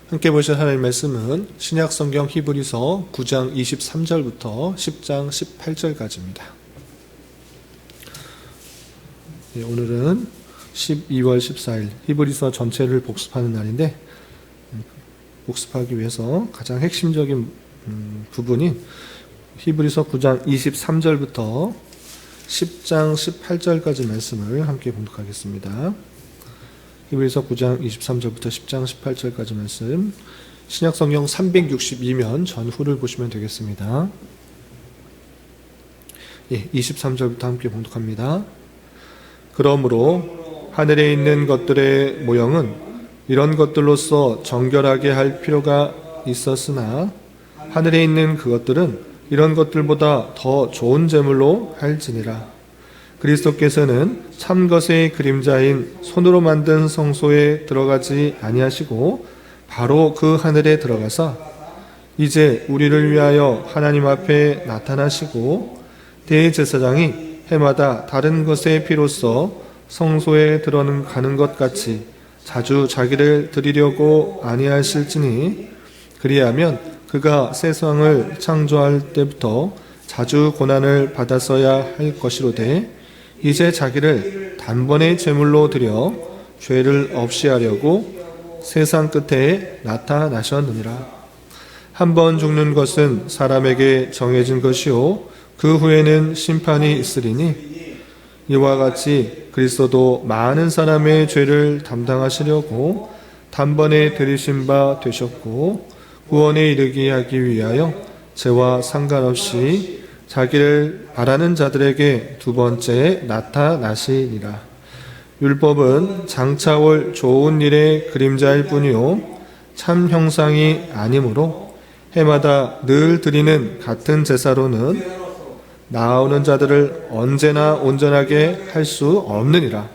함께 보실 하나님의 말씀은 신약성경 히브리서 9장 23절부터 10장 18절까지입니다. 오늘은 12월 14일 히브리서 전체를 복습하는 날인데, 복습하기 위해서 가장 핵심적인 부분인 히브리서 9장 23절부터 10장 18절까지 말씀을 함께 봉독하겠습니다. 히브리서 9장 23절부터 10장 18절까지 말씀, 신약성경 362면 전후를 보시면 되겠습니다. 23절부터 함께 봉독합니다. 그러므로 하늘에 있는 것들의 모형은 이런 것들로서 정결하게 할 필요가 있었으나 하늘에 있는 그것들은 이런 것들보다 더 좋은 제물로 할지니라. 그리스도께서는 참 것의 그림자인 손으로 만든 성소에 들어가지 아니하시고 바로 그 하늘에 들어가사 이제 우리를 위하여 하나님 앞에 나타나시고 대제사장이 해마다 다른 것의 피로써 성소에 들어가는 것 같이 자주 자기를 드리려고 아니하실지니 그리하면 그가 세상을 창조할 때부터 자주 고난을 받았어야 할 것이로되 이제 자기를 단번에 제물로 드려 죄를 없이 하려고 세상 끝에 나타나셨느니라. 한 번 죽는 것은 사람에게 정해진 것이요 그 후에는 심판이 있으리니 이와 같이 그리스도도 많은 사람의 죄를 담당하시려고 단번에 들이신 바 되셨고 구원에 이르게 하기 위하여 죄와 상관없이 자기를 바라는 자들에게 두 번째 나타나시니라. 율법은 장차 올 좋은 일의 그림자일 뿐이요 참 형상이 아니므로 해마다 늘 드리는 같은 제사로는 나아오는 자들을 언제나 온전하게 할 수 없느니라.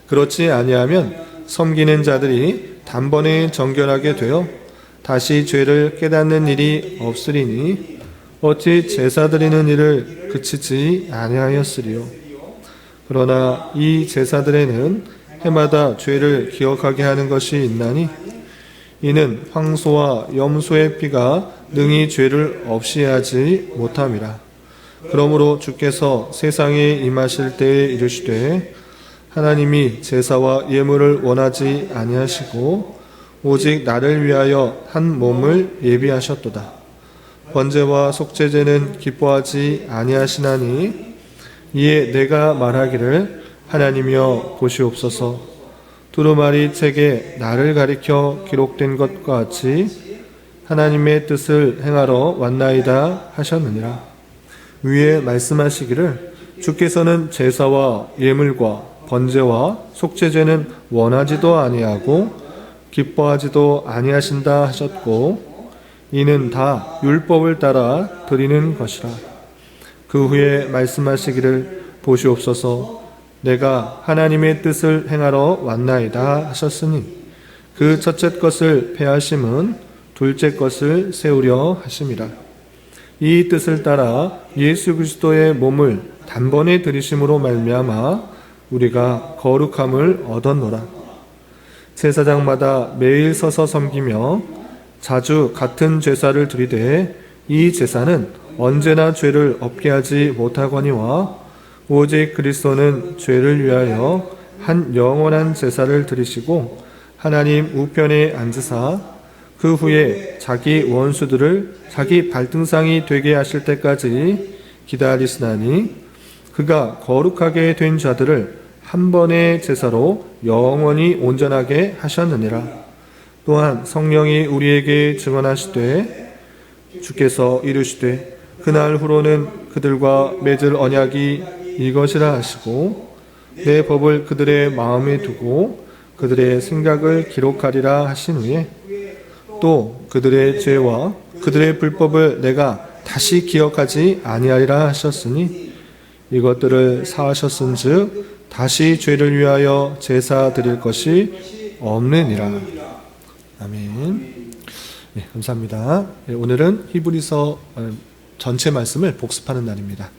그렇지 아니하면 섬기는 자들이 단번에 정결하게 되어 다시 죄를 깨닫는 일이 없으리니 어찌 제사 드리는 일을 그치지 아니하였으리요. 그러나 이 제사들에는 해마다 죄를 기억하게 하는 것이 있나니 이는 황소와 염소의 피가 능히 죄를 없이 하지 못함이라. 그러므로 주께서 세상에 임하실 때에 이르시되 하나님이 제사와 예물을 원하지 아니하시고 오직 나를 위하여 한 몸을 예비하셨도다. 번제와 속죄제는 기뻐하지 아니하시나니 이에 내가 말하기를 하나님이여 보시옵소서. 두루마리 책에 나를 가리켜 기록된 것과 같이 하나님의 뜻을 행하러 왔나이다 하셨느니라. 위에 말씀하시기를 주께서는 제사와 예물과 번제와 속죄제는 원하지도 아니하고 기뻐하지도 아니하신다 하셨고 이는 다 율법을 따라 드리는 것이라. 그 후에 말씀하시기를 보시옵소서. 내가 하나님의 뜻을 행하러 왔나이다 하셨으니 그 첫째 것을 폐하심은 둘째 것을 세우려 하심이라. 이 뜻을 따라 예수 그리스도의 몸을 단번에 드리심으로 말미암아 우리가 거룩함을 얻었노라. 제사장마다 매일 서서 섬기며 자주 같은 제사를 드리되 이 제사는 언제나 죄를 없게 하지 못하거니와 오직 그리스도는 죄를 위하여 한 영원한 제사를 드리시고 하나님 우편에 앉으사 그 후에 자기 원수들을 자기 발등상이 되게 하실 때까지 기다리시나니 그가 거룩하게 된 자들을 한 번의 제사로 영원히 온전하게 하셨느니라. 또한 성령이 우리에게 증언하시되 주께서 이르시되 그날 후로는 그들과 맺을 언약이 이것이라 하시고 내 법을 그들의 마음에 두고 그들의 생각을 기록하리라 하신 후에 또 그들의 죄와 그들의 불법을 내가 다시 기억하지 아니하리라 하셨으니 이것들을 사하셨은즉 다시 죄를 위하여 제사 드릴 것이 없느니라. 아멘. 네, 감사합니다. 네, 오늘은 히브리서 전체 말씀을 복습하는 날입니다.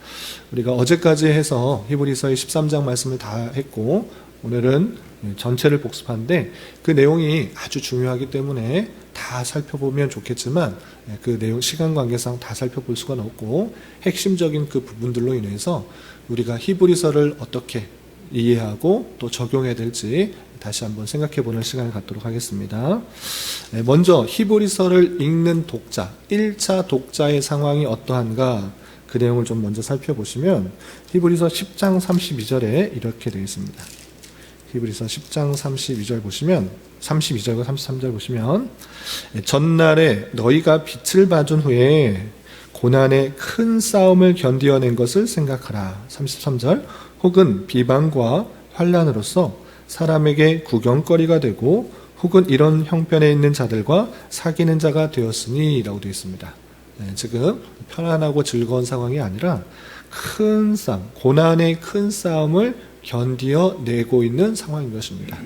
우리가 어제까지 해서 히브리서의 13장 말씀을 다 했고 오늘은 전체를 복습하는데 그 내용이 아주 중요하기 때문에 다 살펴보면 좋겠지만 그 내용 시간 관계상 다 살펴볼 수가 없고 핵심적인 그 부분들로 인해서 우리가 히브리서를 어떻게 이해하고 또 적용해야 될지 다시 한번 생각해보는 시간을 갖도록 하겠습니다. 먼저 히브리서를 읽는 독자, 1차 독자의 상황이 어떠한가 그 내용을 좀 먼저 살펴보시면 히브리서 10장 32절에 이렇게 되어 있습니다. 히브리서 10장 32절 보시면 32절과 33절 보시면 전날에 너희가 빛을 봐준 후에 고난의 큰 싸움을 견디어낸 것을 생각하라. 33절 혹은 비방과 환난으로서 사람에게 구경거리가 되고 혹은 이런 형편에 있는 자들과 사귀는 자가 되었으니 라고 되어 있습니다. 지금 편안하고 즐거운 상황이 아니라 큰 싸움, 고난의 큰 싸움을 견디어내고 있는 상황인 것입니다.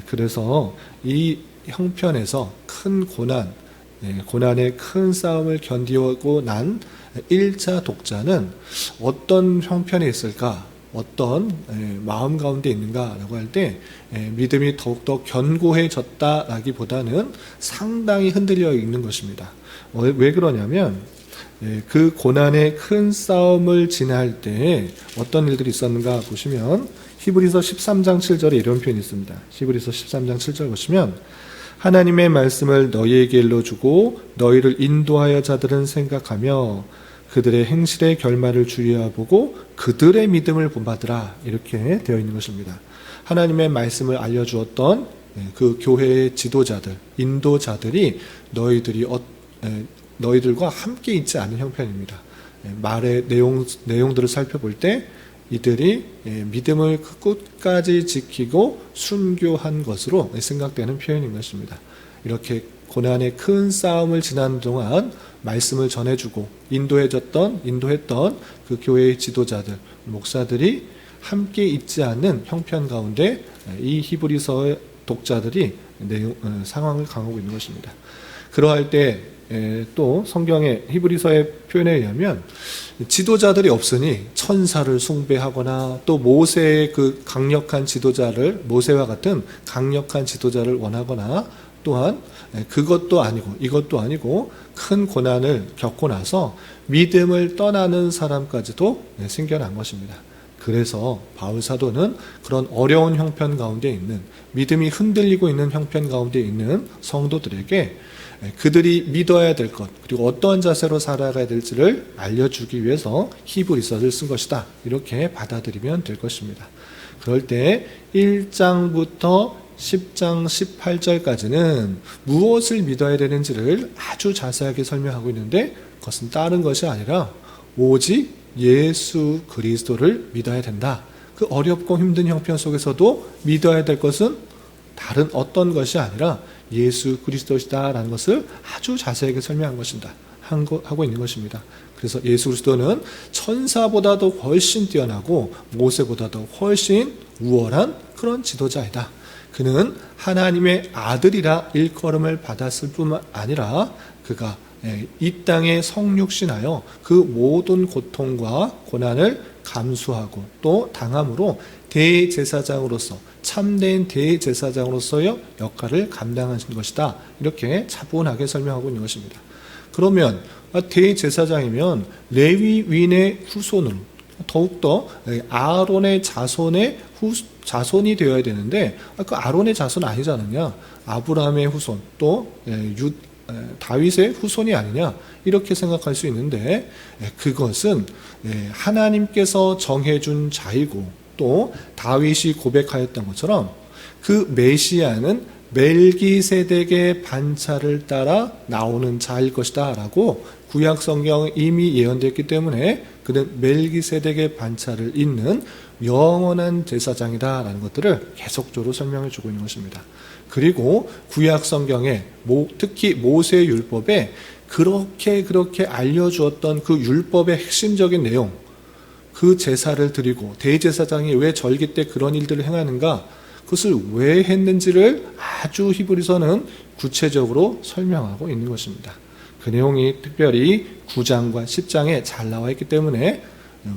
그래서 이 형편에서 큰 고난, 고난의 큰 싸움을 견디고 난 1차 독자는 어떤 형편에 있을까? 어떤 마음 가운데 있는가라고 할 때 믿음이 더욱더 견고해졌다라기보다는 상당히 흔들려 있는 것입니다. 왜 그러냐면 그 고난의 큰 싸움을 지날 때 어떤 일들이 있었는가 보시면 히브리서 13장 7절에 이런 표현이 있습니다. 히브리서 13장 7절 보시면 하나님의 말씀을 너희에게 일러주고 너희를 인도하여 자들은 생각하며 그들의 행실의 결말을 주의하보고 그들의 믿음을 본받으라 이렇게 되어 있는 것입니다. 하나님의 말씀을 알려주었던 그 교회의 지도자들, 인도자들이 너희들과 함께 있지 않은 형편입니다. 말의 내용들을 살펴볼 때 이들이 믿음을 끝까지 지키고 순교한 것으로 생각되는 표현인 것입니다. 이렇게 고난의 큰 싸움을 지난 동안 말씀을 전해주고 인도했던 그 교회의 지도자들, 목사들이 함께 있지 않는 형편 가운데 이 히브리서의 독자들이 상황을 강하고 있는 것입니다. 그러할 때 또 성경의 히브리서의 표현에 의하면 지도자들이 없으니 천사를 숭배하거나 또 모세의 그 강력한 지도자를, 모세와 같은 강력한 지도자를 원하거나 또한 그것도 아니고 이것도 아니고 큰 고난을 겪고 나서 믿음을 떠나는 사람까지도 생겨난 것입니다. 그래서 바울 사도는 그런 어려운 형편 가운데 있는, 믿음이 흔들리고 있는 형편 가운데 있는 성도들에게 그들이 믿어야 될 것, 그리고 어떠한 자세로 살아가야 될지를 알려주기 위해서 히브리서를 쓴 것이다. 이렇게 받아들이면 될 것입니다. 그럴 때 1장부터 10장 18절까지는 무엇을 믿어야 되는지를 아주 자세하게 설명하고 있는데 그것은 다른 것이 아니라 오직 예수 그리스도를 믿어야 된다. 그 어렵고 힘든 형편 속에서도 믿어야 될 것은 다른 어떤 것이 아니라 예수 그리스도시다라는 것을 아주 자세하게 설명한 것입니다. 하고 있는 것입니다. 그래서 예수 그리스도는 천사보다도 훨씬 뛰어나고 모세보다도 훨씬 우월한 그런 지도자이다. 그는 하나님의 아들이라 일컬음을 받았을 뿐만 아니라 그가 이 땅에 성육신하여 그 모든 고통과 고난을 감수하고 또 당함으로 대제사장으로서, 참된 대제사장으로서의 역할을 감당하신 것이다. 이렇게 차분하게 설명하고 있는 것입니다. 그러면 대제사장이면 레위인의 후손으로 더욱더 아론의 자손이 되어야 되는데 그 아론의 자손 아니지 않느냐, 아브라함의 후손 또 다윗의 후손이 아니냐 이렇게 생각할 수 있는데 그것은 하나님께서 정해준 자이고 또 다윗이 고백하였던 것처럼 그 메시아는 멜기세덱의 반차를 따라 나오는 자일 것이다 라고 구약 성경에 이미 예언됐기 때문에 그는 멜기세덱의 반차를 잇는 영원한 제사장이다 라는 것들을 계속적으로 설명해 주고 있는 것입니다. 그리고 구약 성경에 특히 모세의 율법에 그렇게 알려주었던 그 율법의 핵심적인 내용, 그 제사를 드리고 대제사장이 왜 절기 때 그런 일들을 행하는가, 그것을 왜 했는지를 아주 히브리서는 구체적으로 설명하고 있는 것입니다. 그 내용이 특별히 9장과 10장에 잘 나와 있기 때문에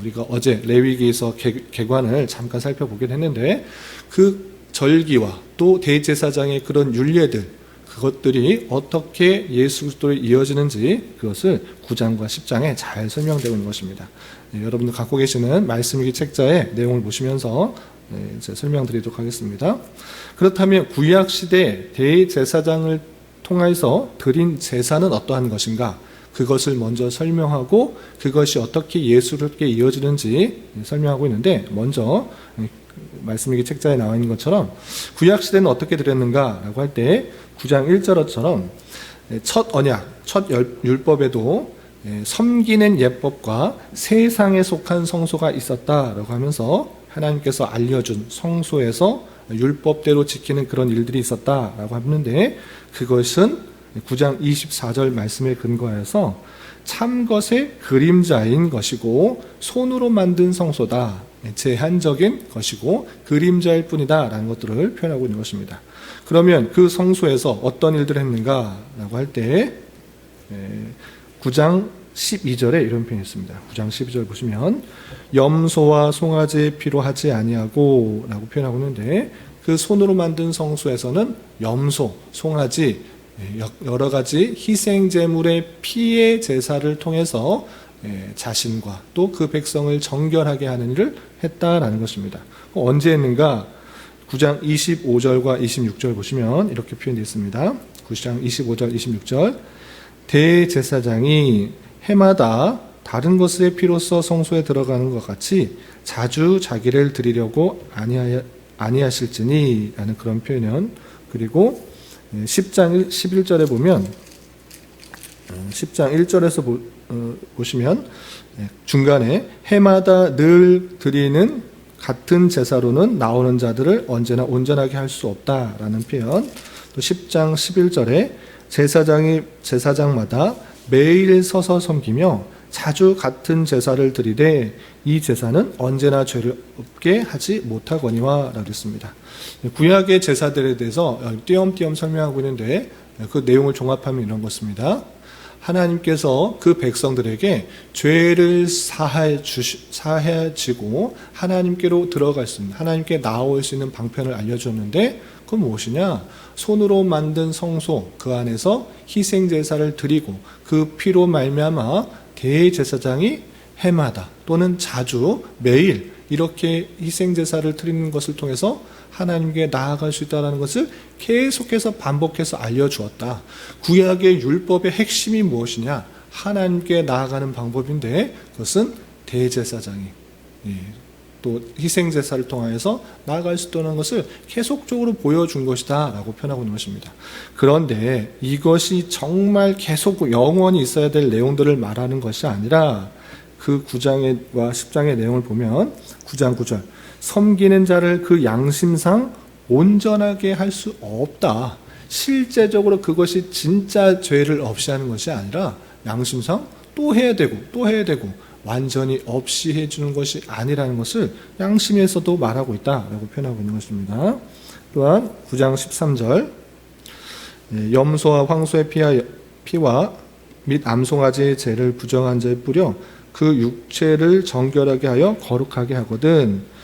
우리가 어제 레위기에서 계관을 잠깐 살펴보긴 했는데 그 절기와 또 대제사장의 그런 율례들 그것들이 어떻게 예수 그리스도로 이어지는지 그것을 9장과 10장에 잘 설명되고 있는 것입니다. 여러분들 갖고 계시는 말씀일기 책자의 내용을 보시면서 이제 설명드리도록 하겠습니다. 그렇다면 구약시대 대제사장을 통해서 드린 제사는 어떠한 것인가? 그것을 먼저 설명하고 그것이 어떻게 예수롭게 이어지는지 설명하고 있는데 먼저 말씀일기 책자에 나와 있는 것처럼 구약시대는 어떻게 드렸는가라고 할 때 9장 1절처럼 첫 언약, 첫 율법에도 섬기는 예법과 세상에 속한 성소가 있었다라고 하면서 하나님께서 알려준 성소에서 율법대로 지키는 그런 일들이 있었다라고 하는데 그것은 9장 24절 말씀에 근거해서 참것의 그림자인 것이고 손으로 만든 성소다. 제한적인 것이고 그림자일 뿐이다 라는 것들을 표현하고 있는 것입니다. 그러면 그 성소에서 어떤 일들을 했는가라고 할 때 9장 12절에 이런 표현이 있습니다. 9장 12절 보시면 염소와 송아지의 피로 하지 아니하고 라고 표현하고 있는데 그 손으로 만든 성소에서는 염소, 송아지 여러 가지 희생 제물의 피의 제사를 통해서 자신과 또 그 백성을 정결하게 하는 일을 했다라는 것입니다. 언제 했는가? 9장 25절과 26절 보시면 이렇게 표현되어 있습니다. 9장 25절, 26절 대제사장이 해마다 다른 것의 피로써 성소에 들어가는 것 같이 자주 자기를 드리려고 아니하실지니 라는 그런 표현. 그리고 10장 11절에 보면 10장 1절에서 보시면 중간에 해마다 늘 드리는 같은 제사로는 나오는 자들을 언제나 온전하게 할 수 없다라는 표현. 또 10장 11절에 제사장마다 매일 서서 섬기며 자주 같은 제사를 드리되 이 제사는 언제나 죄를 없게 하지 못하거니와 라고 했습니다. 구약의 제사들에 대해서 띄엄띄엄 설명하고 있는데 그 내용을 종합하면 이런 것입니다. 하나님께서 그 백성들에게 죄를 사해지고 하나님께로 들어갈 수 있는 하나님께 나올 수 있는 방편을 알려줬는데 그건 무엇이냐? 손으로 만든 성소 그 안에서 희생제사를 드리고 그 피로 말미암아 대제사장이 해마다 또는 자주 매일 이렇게 희생제사를 드리는 것을 통해서 하나님께 나아갈 수 있다는 것을 계속해서 반복해서 알려주었다. 구약의 율법의 핵심이 무엇이냐? 하나님께 나아가는 방법인데 그것은 대제사장이 또 희생제사를 통하여서 나아갈 수 있다는 것을 계속적으로 보여준 것이다 라고 표현하고 있는 것입니다. 그런데 이것이 정말 계속 영원히 있어야 될 내용들을 말하는 것이 아니라 그 9장과 10장의 내용을 보면 9장 9절 섬기는 자를 그 양심상 온전하게 할 수 없다. 실제적으로 그것이 진짜 죄를 없이 하는 것이 아니라 양심상 또 해야 되고 또 해야 되고 완전히 없이 해주는 것이 아니라는 것을 양심에서도 말하고 있다라고 표현하고 있는 것입니다. 또한 9장 13절 염소와 황소의 피와 및 암송아지의 죄를 부정한 자에 뿌려 그 육체를 정결하게 하여 거룩하게 하거든.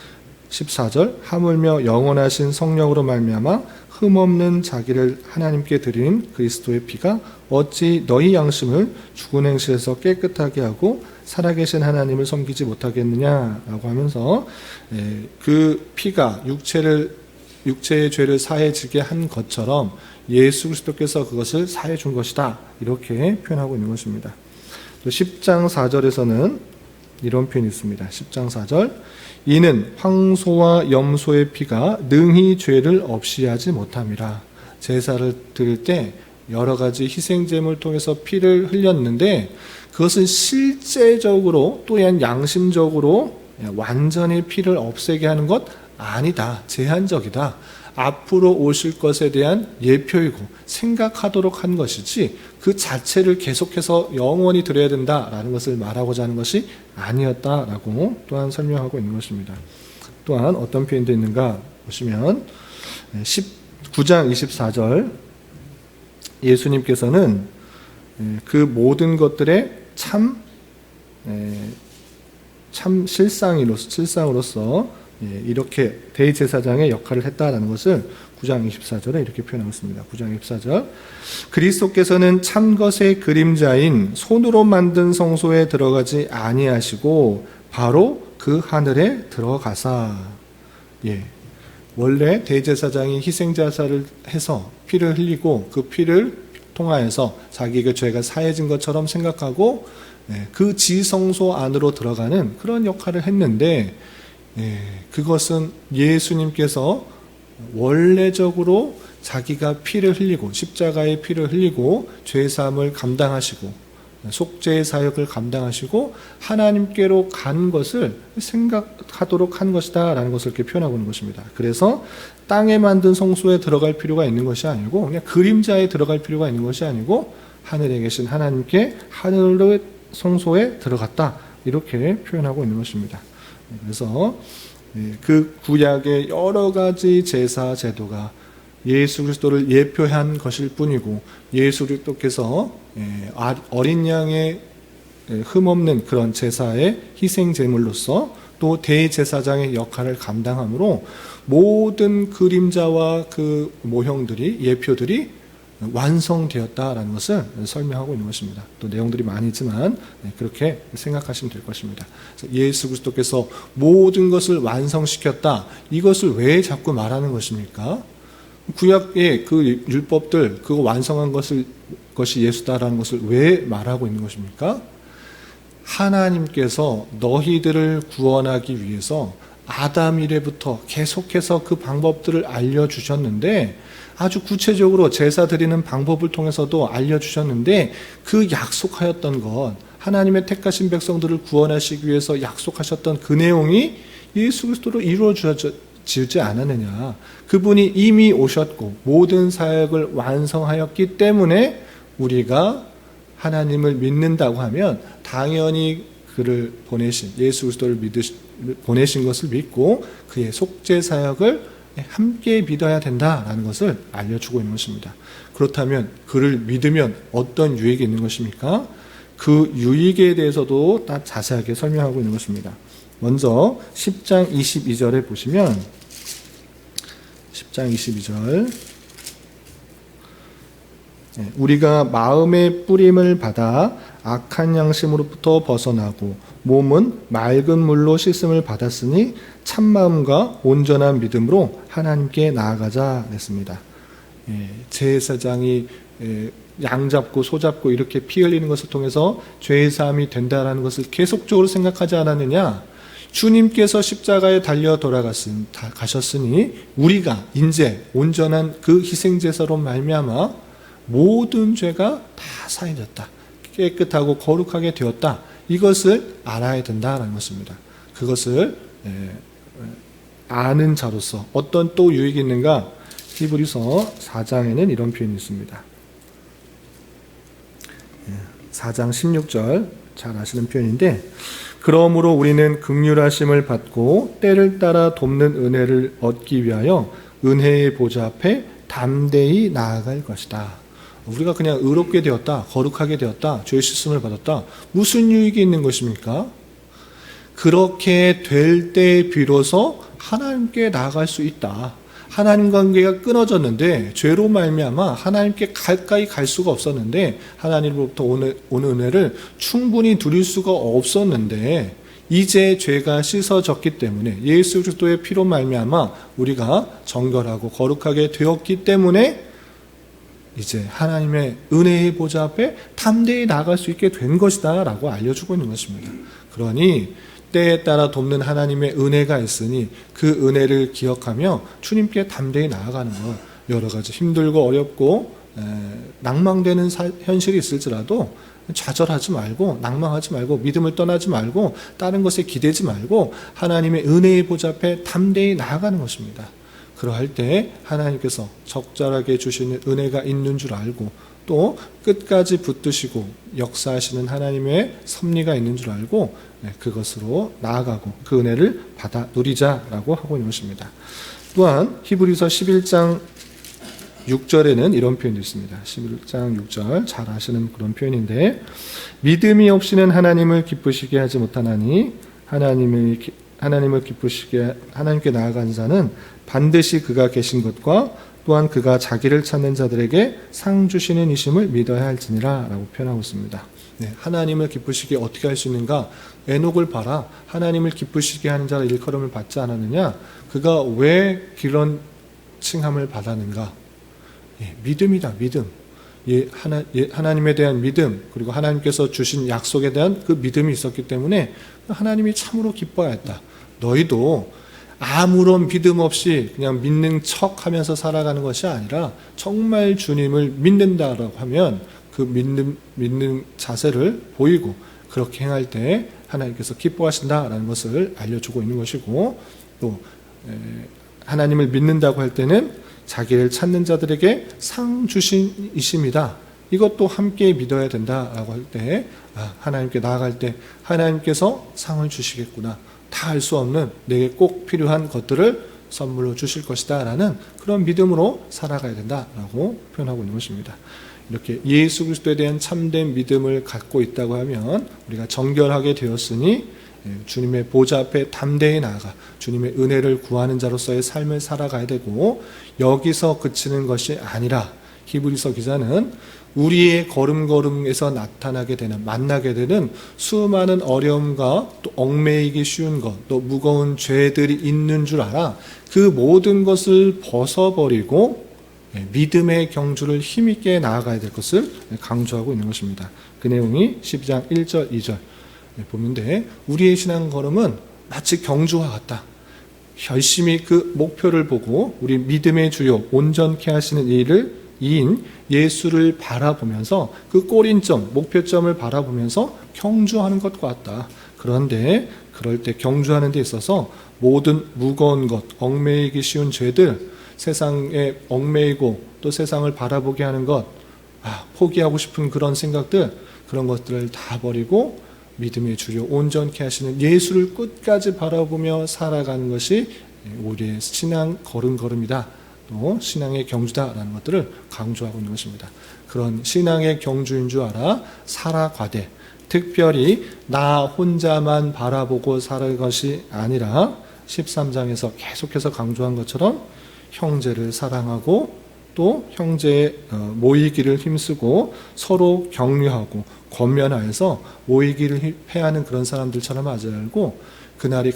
14절 하물며 영원하신 성령으로 말미암아 흠없는 자기를 하나님께 드린 그리스도의 피가 어찌 너희 양심을 죽은 행실에서 깨끗하게 하고 살아계신 하나님을 섬기지 못하겠느냐라고 하면서 그 피가 육체의 죄를 사해지게 한 것처럼 예수 그리스도께서 그것을 사해 준 것이다 이렇게 표현하고 있는 것입니다. 또 10장 4절에서는 이런 표현이 있습니다. 10장 4절 이는 황소와 염소의 피가 능히 죄를 없이 하지 못함이라. 제사를 드릴 때 여러 가지 희생제물을 통해서 피를 흘렸는데 그것은 실제적으로 또한 양심적으로 완전히 피를 없애게 하는 것 아니다. 제한적이다. 앞으로 오실 것에 대한 예표이고 생각하도록 한 것이지 그 자체를 계속해서 영원히 드려야 된다라는 것을 말하고자 하는 것이 아니었다라고 또한 설명하고 있는 것입니다. 또한 어떤 표현도 있는가 보시면 19장 24절 예수님께서는 그 모든 것들의 참 참 실상으로서 이렇게 대제사장의 역할을 했다라는 것을 9장 24절에 이렇게 표현하고 있습니다. 9장 24절. 그리스도께서는 참 것의 그림자인 손으로 만든 성소에 들어가지 아니하시고 바로 그 하늘에 들어가사. 원래 대제사장이 희생자사를 해서 피를 흘리고 그 피를 통하여서 자기의 죄가 사해진 것처럼 생각하고 그 지성소 안으로 들어가는 그런 역할을 했는데, 그것은 예수님께서 원래적으로 자기가 피를 흘리고 십자가의 피를 흘리고 죄사함을 감당하시고 속죄의 사역을 감당하시고 하나님께로 간 것을 생각하도록 한 것이다 라는 것을 이렇게 표현하고 있는 것입니다. 그래서 땅에 만든 성소에 들어갈 필요가 있는 것이 아니고 그냥 그림자에 들어갈 필요가 있는 것이 아니고 하늘에 계신 하나님께 하늘의 성소에 들어갔다 이렇게 표현하고 있는 것입니다. 그래서 그 구약의 여러 가지 제사 제도가 예수 그리스도를 예표한 것일 뿐이고 예수 그리스도께서 어린 양의 흠없는 그런 제사의 희생 제물로서 또 대제사장의 역할을 감당하므로 모든 그림자와 그 모형들이 예표들이 완성되었다라는 것을 설명하고 있는 것입니다. 또 내용들이 많이 있지만 그렇게 생각하시면 될 것입니다. 예수 그리스도께서 모든 것을 완성시켰다. 이것을 왜 자꾸 말하는 것입니까? 구약의 그 율법들 그거 완성한 것이 예수다라는 것을 왜 말하고 있는 것입니까? 하나님께서 너희들을 구원하기 위해서 아담 이래부터 계속해서 그 방법들을 알려주셨는데 아주 구체적으로 제사 드리는 방법을 통해서도 알려주셨는데 그 약속하였던 것 하나님의 택하신 백성들을 구원하시기 위해서 약속하셨던 그 내용이 예수 그리스도로 이루어지지 않았느냐. 그분이 이미 오셨고 모든 사역을 완성하였기 때문에 우리가 하나님을 믿는다고 하면 당연히 그를 보내신 예수 그리스도를 보내신 것을 믿고 그의 속죄 사역을 함께 믿어야 된다라는 것을 알려주고 있는 것입니다. 그렇다면 그를 믿으면 어떤 유익이 있는 것입니까? 그 유익에 대해서도 다 자세하게 설명하고 있는 것입니다. 먼저 10장 22절에 보시면 10장 22절 우리가 마음의 뿌림을 받아 악한 양심으로부터 벗어나고 몸은 맑은 물로 씻음을 받았으니 참마음과 온전한 믿음으로 하나님께 나아가자 했습니다. 제사장이 양 잡고 소 잡고 이렇게 피 흘리는 것을 통해서 죄의 사함이 된다라는 것을 계속적으로 생각하지 않았느냐? 주님께서 십자가에 달려 돌아가셨으니 우리가 이제 온전한 그 희생제사로 말미암아 모든 죄가 다 사해졌다. 깨끗하고 거룩하게 되었다. 이것을 알아야 된다라는 것입니다. 그것을 아는 자로서 어떤 또 유익이 있는가? 히브리서 4장에는 이런 표현이 있습니다. 4장 16절 잘 아시는 표현인데 그러므로 우리는 긍휼하심을 받고 때를 따라 돕는 은혜를 얻기 위하여 은혜의 보좌 앞에 담대히 나아갈 것이다. 우리가 그냥 의롭게 되었다, 거룩하게 되었다, 죄 씻음을 받았다. 무슨 유익이 있는 것입니까? 그렇게 될 때 비로소 하나님께 나아갈 수 있다. 하나님 관계가 끊어졌는데 죄로 말미암아 하나님께 가까이 갈 수가 없었는데 하나님으로부터 오는 은혜를 충분히 누릴 수가 없었는데 이제 죄가 씻어졌기 때문에 예수 그리스도의 피로 말미암아 우리가 정결하고 거룩하게 되었기 때문에 이제 하나님의 은혜의 보좌 앞에 담대히 나아갈 수 있게 된 것이다 라고 알려주고 있는 것입니다. 그러니 때에 따라 돕는 하나님의 은혜가 있으니 그 은혜를 기억하며 주님께 담대히 나아가는 것, 여러 가지 힘들고 어렵고 낭망되는 현실이 있을지라도 좌절하지 말고 낭망하지 말고 믿음을 떠나지 말고 다른 것에 기대지 말고 하나님의 은혜의 보좌 앞에 담대히 나아가는 것입니다. 그러할 때 하나님께서 적절하게 주시는 은혜가 있는 줄 알고 또 끝까지 붙드시고 역사하시는 하나님의 섭리가 있는 줄 알고 그것으로 나아가고 그 은혜를 받아 누리자라고 하고 있는 것입니다. 또한 히브리서 11장 6절에는 이런 표현이 있습니다. 11장 6절 잘 아시는 그런 표현인데 믿음이 없이는 하나님을 기쁘시게 하지 못하나니 하나님을 기쁘시게 하나님께 나아간 자는 반드시 그가 계신 것과 또한 그가 자기를 찾는 자들에게 상 주시는 이심을 믿어야 할지니라 라고 표현하고 있습니다. 네, 하나님을 기쁘시게 어떻게 할 수 있는가? 에녹을 봐라. 하나님을 기쁘시게 하는 자가 일컬음을 받지 않았느냐? 그가 왜 그런 칭함을 받았는가? 믿음이다, 믿음. 하나님에 대한 믿음, 그리고 하나님께서 주신 약속에 대한 그 믿음이 있었기 때문에 하나님이 참으로 기뻐했다. 너희도 아무런 믿음 없이 그냥 믿는 척 하면서 살아가는 것이 아니라 정말 주님을 믿는다라고 하면 그 믿는 자세를 보이고 그렇게 행할 때 하나님께서 기뻐하신다라는 것을 알려주고 있는 것이고, 또 하나님을 믿는다고 할 때는 자기를 찾는 자들에게 상 주신 이심이다. 이것도 함께 믿어야 된다라고 할 때, 하나님께 나아갈 때 하나님께서 상을 주시겠구나. 다 알 수 없는 내게 꼭 필요한 것들을 선물로 주실 것이다 라는 그런 믿음으로 살아가야 된다라고 표현하고 있는 것입니다. 이렇게 예수 그리스도에 대한 참된 믿음을 갖고 있다고 하면 우리가 정결하게 되었으니 주님의 보좌 앞에 담대히 나아가 주님의 은혜를 구하는 자로서의 삶을 살아가야 되고, 여기서 그치는 것이 아니라 히브리서 기자는 우리의 걸음걸음에서 나타나게 되는, 만나게 되는 수많은 어려움과 또 얽매이기 쉬운 것, 또 무거운 죄들이 있는 줄 알아 그 모든 것을 벗어버리고 믿음의 경주를 힘있게 나아가야 될 것을 강조하고 있는 것입니다. 그 내용이 12장 1절 2절 보는데, 우리의 신앙 걸음은 마치 경주와 같다. 열심히 그 목표를 보고 우리 믿음의 주요 온전케 하시는 이인 예수를 바라보면서 그 꼬린점, 목표점을 바라보면서 경주하는 것과 같다. 그런데 그럴 때 경주하는 데 있어서 모든 무거운 것, 얽매이기 쉬운 죄들, 세상에 얽매이고 또 세상을 바라보게 하는 것, 포기하고 싶은 그런 생각들, 그런 것들을 다 버리고 믿음의 주요 온전케 하시는 예수를 끝까지 바라보며 살아가는 것이 우리의 신앙 걸음걸음이다. 또 신앙의 경주다라는 것들을 강조하고 있는 것입니다. 그런 신앙의 경주인 줄 알아 살아가되, 특별히 나 혼자만 바라보고 살 것이 아니라 13장에서 계속해서 강조한 것처럼 형제를 사랑하고 또 형제의 모이기를 힘쓰고 서로 격려하고 권면하여서 모이기를 패하는 그런 사람들처럼 하지 말고, 그날이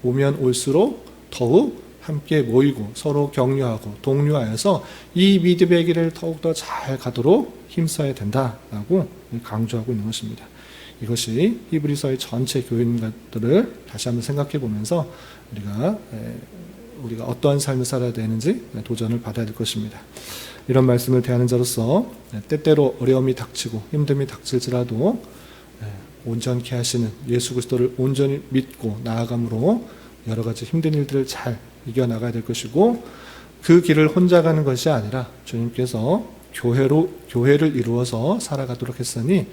오면 올수록 더욱 함께 모이고 서로 격려하고 동료하여서 이 믿음의 길을 더욱더 잘 가도록 힘써야 된다라고 강조하고 있는 것입니다. 이것이 히브리서의 전체 교인들을 다시 한번 생각해 보면서 우리가 어떠한 삶을 살아야 되는지 도전을 받아야 될 것입니다. 이런 말씀을 대하는 자로서 때때로 어려움이 닥치고 힘듦이 닥칠지라도 온전케 하시는 예수 그리스도를 온전히 믿고 나아감으로 여러 가지 힘든 일들을 잘 이겨나가야 될 것이고, 그 길을 혼자 가는 것이 아니라 주님께서 교회를 이루어서 살아가도록 했으니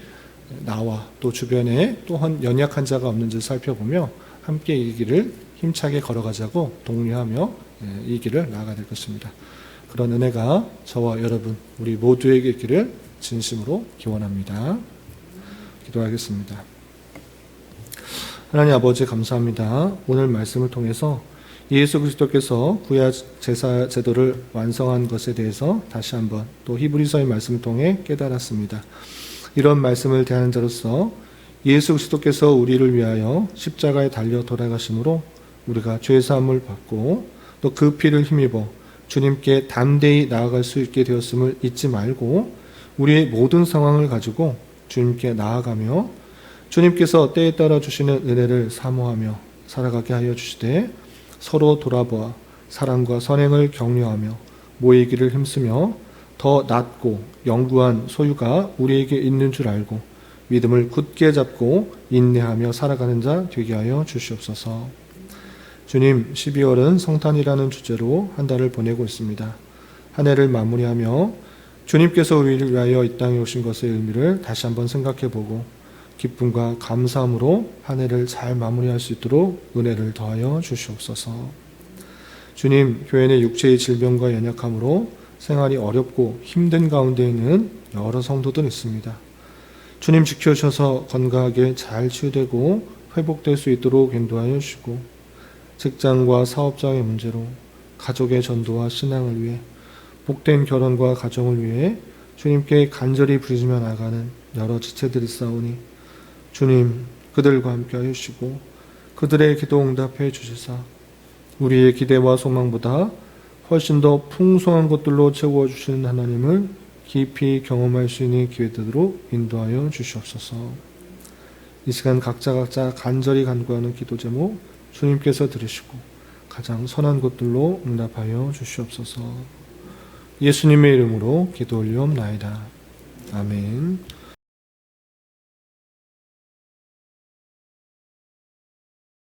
나와 또 주변에 또한 연약한 자가 없는지 살펴보며 함께 이 길을 힘차게 걸어가자고 독려하며 이 길을 나아가야 될 것입니다. 그런 은혜가 저와 여러분 우리 모두에게 있기를 진심으로 기원합니다. 기도하겠습니다. 하나님 아버지 감사합니다. 오늘 말씀을 통해서 예수 그리스도께서 구약 제사 제도를 완성한 것에 대해서 다시 한번 또 히브리서의 말씀을 통해 깨달았습니다. 이런 말씀을 대하는 자로서 예수 그리스도께서 우리를 위하여 십자가에 달려 돌아가심으로 우리가 죄사함을 받고 또 그 피를 힘입어 주님께 담대히 나아갈 수 있게 되었음을 잊지 말고, 우리의 모든 상황을 가지고 주님께 나아가며 주님께서 때에 따라 주시는 은혜를 사모하며 살아가게 하여 주시되, 서로 돌아보아 사랑과 선행을 격려하며 모이기를 힘쓰며 더 낮고 영구한 소유가 우리에게 있는 줄 알고 믿음을 굳게 잡고 인내하며 살아가는 자 되게 하여 주시옵소서. 주님, 12월은 성탄이라는 주제로 한 달을 보내고 있습니다. 한 해를 마무리하며 주님께서 우리를 위하여 이 땅에 오신 것의 의미를 다시 한번 생각해보고 기쁨과 감사함으로 한 해를 잘 마무리할 수 있도록 은혜를 더하여 주시옵소서. 주님, 교회 내 육체의 질병과 연약함으로 생활이 어렵고 힘든 가운데 있는 여러 성도들 있습니다. 주님 지켜주셔서 건강하게 잘 치유되고 회복될 수 있도록 인도하여 주시고, 직장과 사업장의 문제로 가족의 전도와 신앙을 위해, 복된 결혼과 가정을 위해 주님께 간절히 부르짖며 나가는 여러 지체들이 있사오니 주님 그들과 함께 하여 주시고 그들의 기도 응답해 주시사 우리의 기대와 소망보다 훨씬 더 풍성한 것들로 채워주시는 하나님을 깊이 경험할 수 있는 기회 되도록 인도하여 주시옵소서. 이 시간 각자 간절히 간구하는 기도 제목 주님께서 들으시고 가장 선한 것들로 응답하여 주시옵소서. 예수님의 이름으로 기도 올리옵나이다. 아멘.